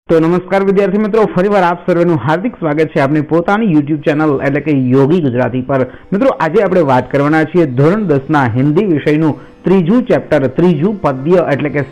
तो नमस्कार विद्यार्थी मित्रों, फरीવાર આપ સર્વેનું હાર્દિક સ્વાગત છે આપણી પોતાની YouTube ચેનલ એટલે કે યોગી ગુજરાતી પર। મિત્રો, આજે આપણે વાત કરવાના છીએ ધોરણ 10 ના હિન્દી વિષયનું ત્રીજું ચેપ્ટર, ત્રીજુं पद्य એટલે કે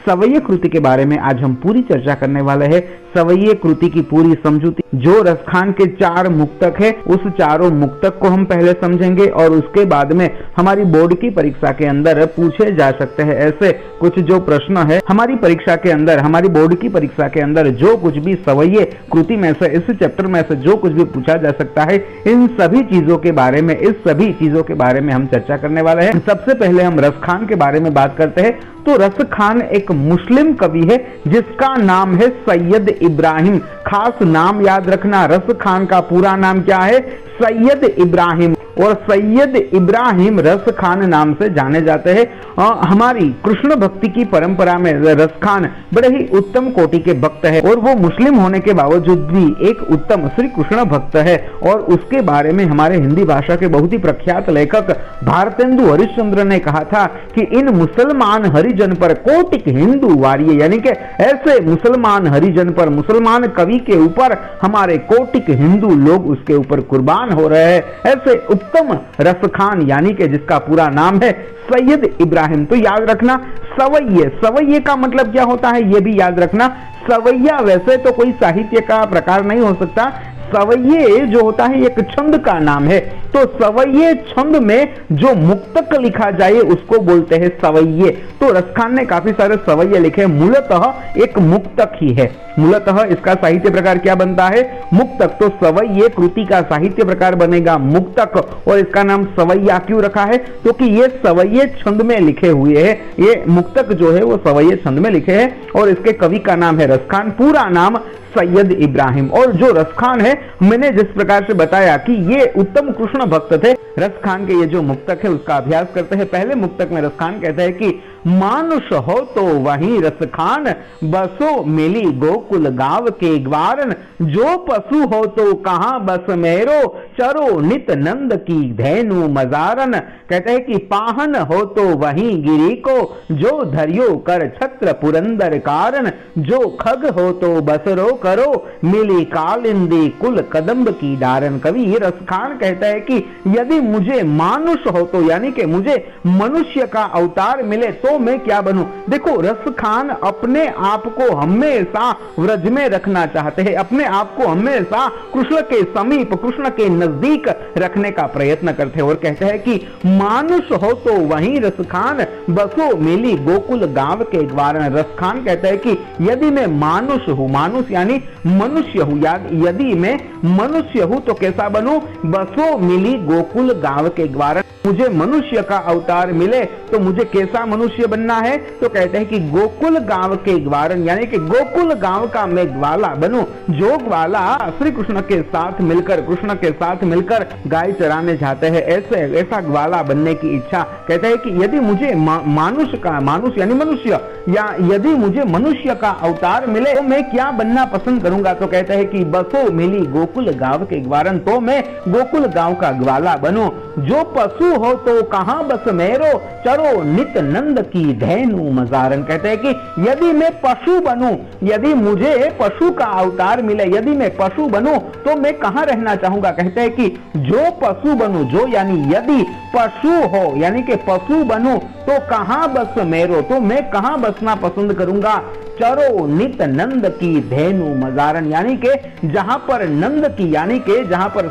सवय्य कृति के बारे में आज हम पूरी चर्चा करने वाले हैं। सवय्य कृति की पूरी समझूती, जो रसखान के 4 मुक्तक है, उस चारों मुक्तक को हम पहले समझेंगे और उसके बाद में हमारी बोर्ड की परीक्षा के अंदर पूछे जा सकते हैं ऐसे कुछ जो प्रश्न है हमारी परीक्षा के अंदर, हमारी बोर्ड की परीक्षा के अंदर जो कुछ भी सवय्य कृति में से, इस चैप्टर में से जो कुछ भी पूछा जा सकता है, इन सभी चीजों के बारे में, इस सभी चीजों के बारे में हम चर्चा करने वाले हैं। सबसे पहले हम रसखान के बारे में बात करते हैं। तो रसखान एक मुस्लिम कवि है जिसका नाम है सैयद इब्राहिम। खास नाम याद रखना, रसखान का पूरा नाम क्या है? सैयद इब्राहिम। और सैयद इब्राहिम रसखान नाम से जाने जाते हैं। हमारी कृष्ण भक्ति की परंपरा में रसखान बड़े ही उत्तम कोटि के भक्त है और वो मुस्लिम होने के बावजूद भी एक उत्तम श्री कृष्ण भक्त है। और उसके बारे में हमारे हिंदी भाषा के बहुत ही प्रख्यात लेखक भारतेंदु हरिश्चंद्र ने कहा था कि इन मुसलमान हरिजन पर कोटिक हिंदू वारिये, यानी कि ऐसे मुसलमान हरिजन पर, मुसलमान कवि के ऊपर हमारे कोटिक हिंदू लोग उसके ऊपर कुर्बान हो रहे हैं। ऐसे उत्तम रसखान, यानी कि जिसका पूरा नाम है सैयद इब्राहिम। तो याद रखना, सवय्य का मतलब क्या होता है ये भी याद रखना। सवैया वैसे तो कोई साहित्य का प्रकार नहीं हो सकता। सवय्य जो होता है एक छंद का नाम है। तो सवय्य छंद में जो मुक्तक लिखा जाए उसको बोलते हैं सवय्य। तो रसखान ने काफी सारे सवय्य लिखे। मूलतः एक मुक्तक ही है। मूलतः इसका साहित्य प्रकार क्या बनता है? मुक्तक। तो सवय्य कृति का साहित्य प्रकार बनेगा मुक्तक। और इसका नाम सवैया क्यों रखा है? क्योंकि ये सवय्य छंद में लिखे हुए हैं। ये मुक्तक जो है वो सवय्य छंद में लिखे हैं और इसके कवि का नाम है रसखान, पूरा नाम सैयद इब्राहिम। और जो रसखान है, मैंने जिस प्रकार से बताया कि ये उत्तम कृष्ण भक्त थे, रसखान के ये जो मुक्तक है उसका अभ्यास करते हैं। पहले मुक्तक में रसखान कहते हैं कि मानुष हो तो वही रसखान, बसो मिली गोकुल गांव के ग्वारन, जो पशु हो तो कहां बस मेरो, चरो नित नंद की धैनु मजारन। कहते हैं कि पाहन हो तो वही गिरी को, जो धरियो कर छत्र पुरंदर कारण, जो खग हो तो बसरो करो, मिली कालिंदी कुल कदम्ब की डारन। कवि रसखान कहता है कि यदि मुझे मानुष हो तो, यानी कि मुझे मनुष्य का अवतार मिले तो मैं क्या बनूं? देखो, रसखान अपने आप को हमेशा व्रज में रखना चाहते हैं, अपने आप को हमेशा कृष्ण के समीप, कृष्ण के नजदीक रखने का प्रयत्न करते हैं और कहते हैं कि मानुष हो तो वही रसखान, बसो मिली गोकुल गांव के ग्वारन। रसखान कहते हैं कि यदि मैं मानुष हूं, मानुष यानी मनुष्य हूं, यदि मैं मनुष्य हूं तो कैसा बनूं? बसो मिली गोकुल गांव के ग्वारन। मुझे मनुष्य का अवतार मिले तो मुझे कैसा मनुष्य बनना है? तो कहते हैं कि गोकुल गांव के ग्वारन, यानी कि गोकुल गांव का मैं ग्वाला बनूं, जो ग्वाला श्री कृष्ण के साथ मिलकर, कृष्ण के साथ मिलकर गाय चराने जाते हैं, ऐसा ग्वाला बनने की इच्छा। कहते हैं कि यदि मुझे मानुष यानी मनुष्य, या यदि मुझे मनुष्य का अवतार मिले तो मैं क्या बनना पसंद करूंगा? तो कहते हैं कि बसो मिली गोकुल गांव के ग्वारन, तो मैं गोकुल गांव का ग्वाला बनूं, जो पशु हो तो कहां बस मेरो, चरो नित नंद की धैनु मजारन। कहते हैं कि यदि मैं पशु बनूं, यदि मुझे पशु का अवतार मिले, यदि मैं पशु बनूं तो मैं कहां रहना चाहूंगा? कहते हैं कि जो पशु बनूं, जो यानी यदि पशु हो, यानी कि पशु बनूं तो कहां बस मेरो, तो मैं कहां बसना पसंद करूंगा? चरो नित नंद की धेनु मजारन, यानी कि जहां पर नंद की, यानी कि जहां पर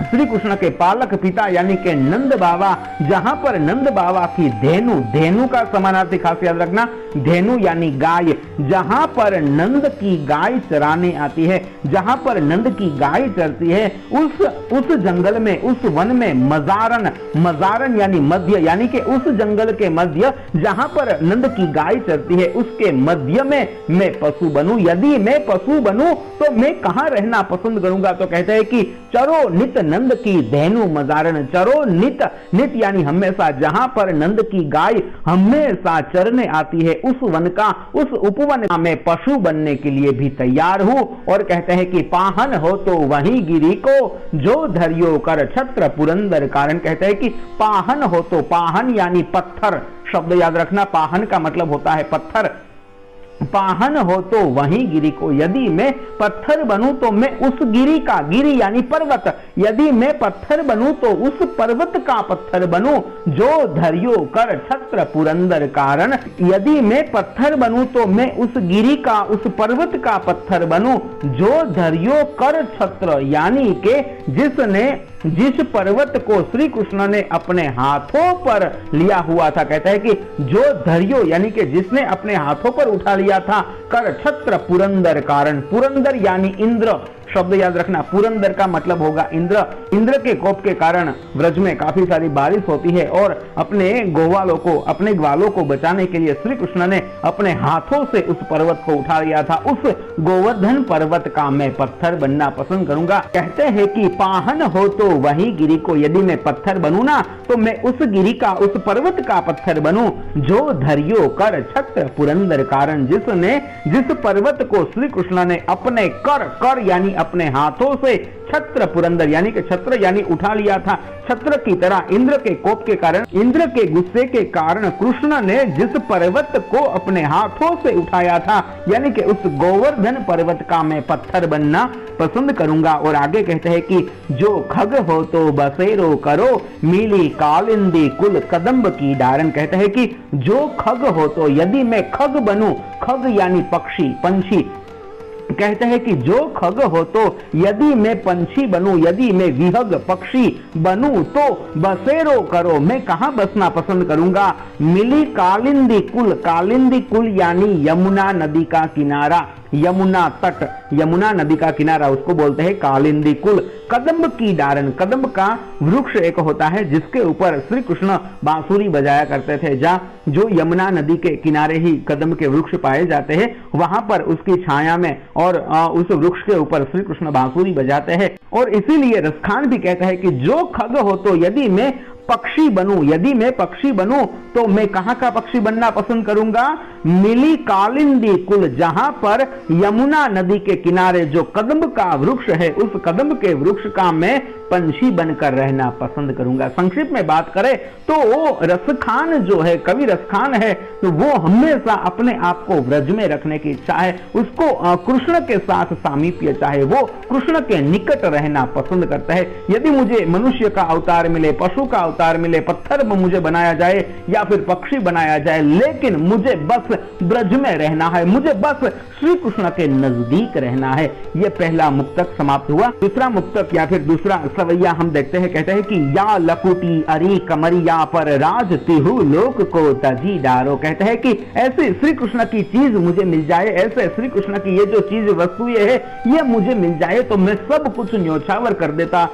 श्री कृष्ण के पालक पिता यानी कि नंद बाबा, जहां पर नंद बाबा की धेनु का समानार्थी खास याद रखना, धेनु यानी गाय, जहां पर नंद की गाय चराने आती है, जहां पर नंद की गाय चरती है, उस जंगल में, उस वन में मजारन यानी मध्य, यानी कि उस जंगल के मध्य जहां पर नंद की गाय चरती है उसके मध्य में मैं पशु बनूं। यदि मैं पशु बनूं तो मैं कहां रहना पसंद करूंगा? तो कहते हैं कि चरो नित नंद की धेनु मजारन। चरो नित यानी हमेशा, जहां पर नंद की गाय हमेशा चरने आती है, उस वन का, उस उपवन का मैं पशु बनने के लिए भी तैयार हूं। और कहते हैं कि पाहन हो तो वही गिरी को, जो धरियो कर छत्र पुरंदर कारण। कहते हैं कि पाहन हो तो, पाहन यानी पत्थर, शब्द याद रखना, पाहन का मतलब होता है पत्थर। पाहन हो तो वही गिरी को, यदि मैं पत्थर बनूं तो मैं उस गिरी का, गिरी यानी पर्वत, यदि मैं पत्थर बनूं तो उस पर्वत का पत्थर बनूं जो धरियो कर छत्र पुरंदर कारण, यदि मैं पत्थर बनूं तो मैं उस गिरी का, उस पर्वत का पत्थर बनूं जो धरियो कर छत्र, यानी के जिस पर्वत को श्री कृष्ण ने अपने हाथों पर लिया हुआ था, कहता है कि जो धरियो यानी कि जिसने अपने हाथों पर उठा लिया था, कर छत्र पुरंदर कारण, पुरंदर यानी इंद्र, शब्द याद रखना, पुरंदर का मतलब होगा इंद्र। इंद्र के कोप के कारण व्रज में काफी सारी बारिश होती है और अपने ग्वालों को बचाने के लिए श्री कृष्ण ने अपने हाथों से उस पर्वत को उठा लिया था। उस गोवर्धन पर्वत का मैं पत्थर बनना पसंद करूंगा। कहते हैं कि पाहन हो तो वही गिरी को, यदि मैं पत्थर बनूं ना तो मैं उस गिरी का, उस पर्वत का पत्थर बनूं जो धरियो कर छत्र पुरंदर कारण, जिस पर्वत को श्री कृष्ण ने अपने कर यानी अपने हाथों से छत्र पुरंदर यानी कि छत्र यानी उठा लिया था, छत्र की तरह इंद्र के कोप के कारण, इंद्र के गुस्से के कारण कृष्ण ने जिस पर्वत को अपने हाथों से उठाया था, यानी कि उस गोवर्धन पर्वत का मैं पत्थर बनना पसंद करूंगा। और आगे कहते हैं कि जो खग हो तो बसेरो करो, मिली कालिंदी कुल कदम्ब की डारन, कहते हैं कि जो खग हो तो, यदि मैं खग बनूं, खग यानी पक्षी, पंछी, कहते हैं कि जो खग हो तो, यदि मैं पंछी बनूं, यदि मैं विहग पक्षी बनूं तो बसेरो करो, मैं कहां बसना पसंद करूंगा, मिली कालिंदी कुल, कालिंदी कुल यानी यमुना नदी का किनारा, यमुना तट, यमुना नदी का किनारा उसको बोलते हैं कालिंदी कुल। कदम्ब की डारन, कदम्ब का वृक्ष एक होता है जिसके ऊपर श्री कृष्ण बांसुरी बजाया करते थे, जो यमुना नदी के किनारे ही कदम्ब के वृक्ष पाए जाते हैं, वहां पर उसकी छाया में और उस वृक्ष के ऊपर श्री कृष्ण बांसुरी बजाते हैं। और इसीलिए रसखान भी कहता है कि जो खग हो तो, यदि मैं पक्षी बनूं, यदि मैं पक्षी बनूं तो मैं कहां का पक्षी बनना पसंद करूंगा, मिली कालिंदी कुल, जहां पर यमुना नदी के किनारे जो कदम्ब का वृक्ष है, उस कदम्ब के वृक्ष का मैं पंछी बनकर रहना पसंद करूंगा। संक्षिप्त में बात करें तो रसखान जो है, कवि रसखान है, तो वो हमेशा अपने आप को व्रज में रखने की इच्छा है, उसको कृष्ण के साथ सामीप्य चाहे, वो कृष्ण के निकट रहना पसंद करता है। यदि मुझे मनुष्य का अवतार मिले, पशु का अवतार मिले, पत्थर में मुझे बनाया जाए या फिर पक्षी बनाया जाए, लेकिन मुझे बस ब्रज में रहना है, मुझे बस श्री कृष्ण के नजदीक रहना है। यह पहला मुक्तक समाप्त हुआ। दूसरा मुक्तक या फिर दूसरा सवैया हम देखते हैं, कहते हैं कि या लकुटी अरी कमरिया पर राज तिहु लोक को तजी डारो, कहते हैं कि ऐसे श्री कृष्ण की चीज मुझे मिल जाए, ऐसे श्री कृष्ण की ये जो चीज वस्तुएं है ये मुझे मिल जाए तो मैं सब कुछ न्योछावर कर देता,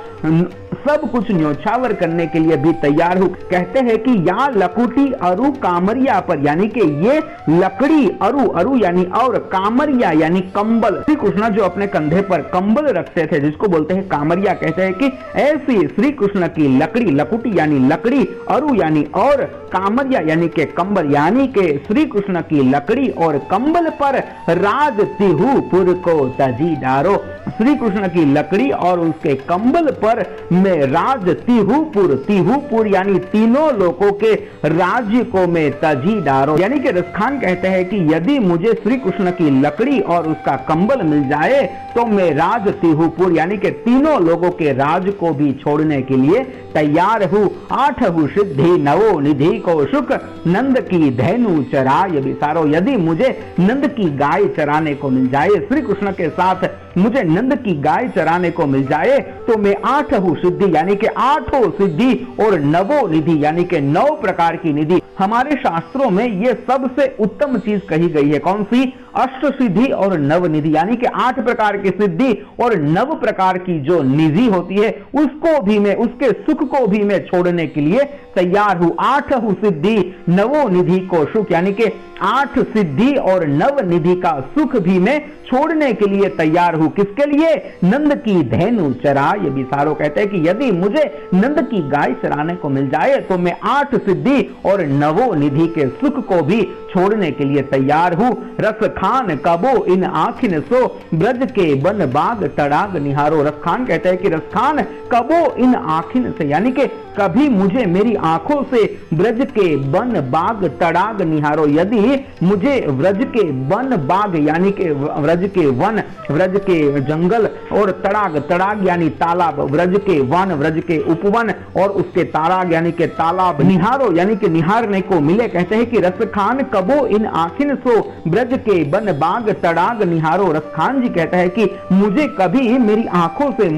सब कुछ न्योछावर करने के लिए भी तैयार हूं। कहते हैं कि या लकुटी अरु कामरिया पर, यानी कि ये लकड़ी, अरु यानी और, कामरिया यानी कंबल, श्री कृष्ण जो अपने कंधे पर कंबल रखते थे जिसको बोलते हैं कामरिया, कहते हैं कि ऐसी श्री कृष्ण की लकड़ी, लकुटी यानी लकड़ी, अरु यानी और, कामरिया यानी के कंबल, यानी के श्री कृष्ण की लकड़ी और कंबल पर राज तिहुपुर को तजी डारो, श्री कृष्ण की लकड़ी और उसके कंबल पर मैं राज तिहुपुर यानी तीनों लोगों के राज्य को मैं तजी डारो। यानी कि रसखान कहते हैं कि यदि मुझे श्री कृष्ण की लकड़ी और उसका कंबल मिल जाए तो मैं राज तिहुपुर यानी कि तीनों लोगों के राज को भी छोड़ने के लिए तैयार हूँ। आठहु सिद्धि नवो निधि को सुख नंद की धैनु चराय बिसारो, यदि मुझे नंद की गाय चराने को मिल जाए, श्री कृष्ण के साथ मुझे नंद की गाय चराने को मिल जाए तो मैं आठहु सिद्धि यानी कि आठों सिद्धि और नवो निधि यानी कि 9 प्रकार की निधि, हमारे शास्त्रों में ये सबसे उत्तम चीज कही गई है। कौन सी? अष्ट सिद्धि और नव निधि, यानी कि 8 प्रकार की सिद्धि और 9 प्रकार की जो निधि होती है उसको भी मैं, उसके सुख को भी मैं छोड़ने के लिए तैयार हूं। 8 सिद्धि नवो निधि को सुख, यानी कि 8 सिद्धि और 9 निधि का सुख भी मैं छोड़ने के लिए तैयार हूं। किसके लिए? नंद की धैनु चराय बिसारो, कहते हैं कि यदि मुझे नंद की गाय चराने को मिल जाए तो मैं 8 सिद्धि और नवो निधि के सुख को भी छोड़ने के लिए तैयार हूं। रस खान कबो इन आखिन सो ब्रज के वन बाग तड़ाग निहारो, रसखान कहते हैं कि रसखान कबो इन आखिन से, यानी कि कभी मुझे मेरी आंखों से ब्रज के वन बाग तड़ाग निहारो। यदि मुझे व्रज के वन बाग यानी कि व्रज के वन, व्रज के जंगल और तड़ाग, तड़ाग यानी तालाब, व्रज के वन, व्रज के उपवन और उसके ताराग यानी कि तालाब निहारो यानी कि निहारने को मिले। कहते हैं कि रसखान कबो इन आखिन सो ब्रज के वन बाग तड़ाग निहारो। रसखान जी कहता है कि मुझे कभी मेरी आंखों से,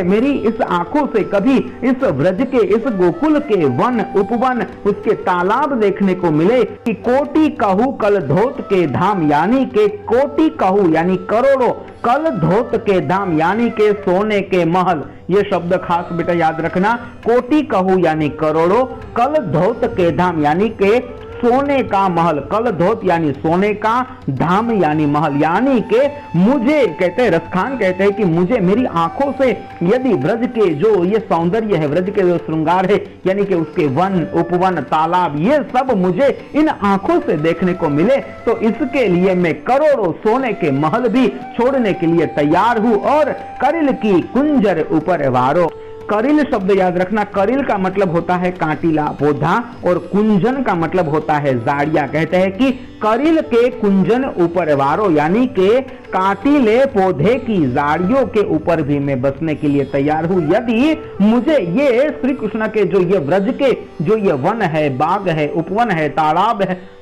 मेरी इस आंखों से कभी इस व्रज के, इस गोकुल के वन, उपवन, उसके तालाब देखने को मिले कि कोटि कहू कल धोत के धाम यानी के कोटि कहू यानी करोड़ों, कल धोत के धाम यानी के सोने के महल। ये शब्द खास बेटा याद रखना, कोटि कहू यानी करोड़ों, कल धोत के धाम यानी के सोने का महल, कल धोत यानी सोने का, धाम यानी महल, यानी के मुझे, कहते हैं रसखान कहते हैं कि मुझे मेरी आंखों से यदि व्रज के जो ये सौंदर्य है, व्रज के जो श्रृंगार है यानी कि उसके वन, उपवन, तालाब, ये सब मुझे इन आंखों से देखने को मिले तो इसके लिए मैं करोड़ों सोने के महल भी छोड़ने के लिए तैयार हूं। और करिल की कुंजर ऊपर वारो। करिल शब्द याद रखना, करिल का मतलब होता है कांटीला पौधा और कुंजन का मतलब होता है जाड़िया। कहते हैं कि करिल के कुंजन ऊपर वारो यानी के कांटीले पौधे की जाड़ियों के ऊपर भी मैं बसने के लिए तैयार हूं। यदि मुझे ये श्री कृष्ण के जो ये व्रज के जो ये वन है, बाग है, उपवन है,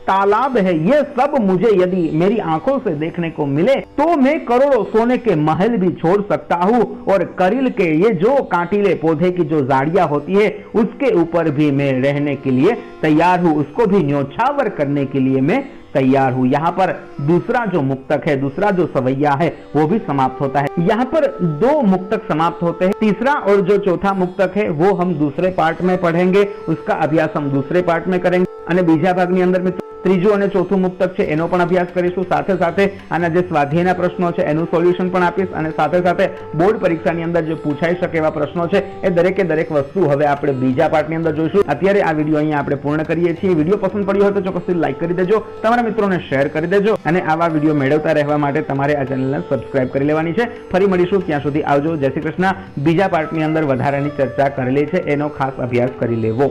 तालाब है, ये सब मुझे यदि मेरी आंखों से देखने को मिले तो मैं करोड़ों सोने के महल भी छोड़ सकता हूं और करिल के ये जो कांटीले पौधे की जो जाड़ियां होती है उसके ऊपर भी मैं रहने के लिए तैयार हूं, उसको भी न्योछावर करने के लिए मैं तैयार हूं। यहाँ पर दूसरा जो मुक्तक है, दूसरा जो सवैया है वो भी समाप्त होता है। यहाँ पर 2 मुक्तक समाप्त होते हैं। तीसरा और जो चौथा मुक्तक है वो हम दूसरे पार्ट में पढ़ेंगे, उसका अभ्यास हम दूसरे पार्ट में करेंगे અને બીજા ભાગની અંદર મિત્રો ત્રીજું અને ચોથું મુક્તક છે એનો પણ અભ્યાસ કરીશું। સાથે સાથે આના જે સ્વાધ્યાયના પ્રશ્નો છે એનું સોલ્યુશન પણ આપીશ અને સાથે સાથે બોર્ડ પરીક્ષાની અંદર જે પૂછાઈ શકે એવા પ્રશ્નો છે એ દરેકે દરેક વસ્તુ હવે આપણે બીજા પાર્ટની અંદર જોઈશું। અત્યારે આ વિડીયો અહીંયા આપણે પૂર્ણ કરીએ છીએ। વિડીયો પસંદ પડ્યો હોય તો ચોક્કસથી લાઈક કરી દેજો, તમારા મિત્રોને શેર કરી દેજો અને આવા વિડીયો મેળવતા રહેવા માટે તમારે આ ચેનલને સબસ્ક્રાઇબ કરી લેવાની છે। ફરી મળીશું, ત્યાં સુધી આવજો, જય શ્રી કૃષ્ણ। બીજા પાર્ટની અંદર વધારાની ચર્ચા કરેલી છે એનો ખાસ અભ્યાસ કરી લેવો।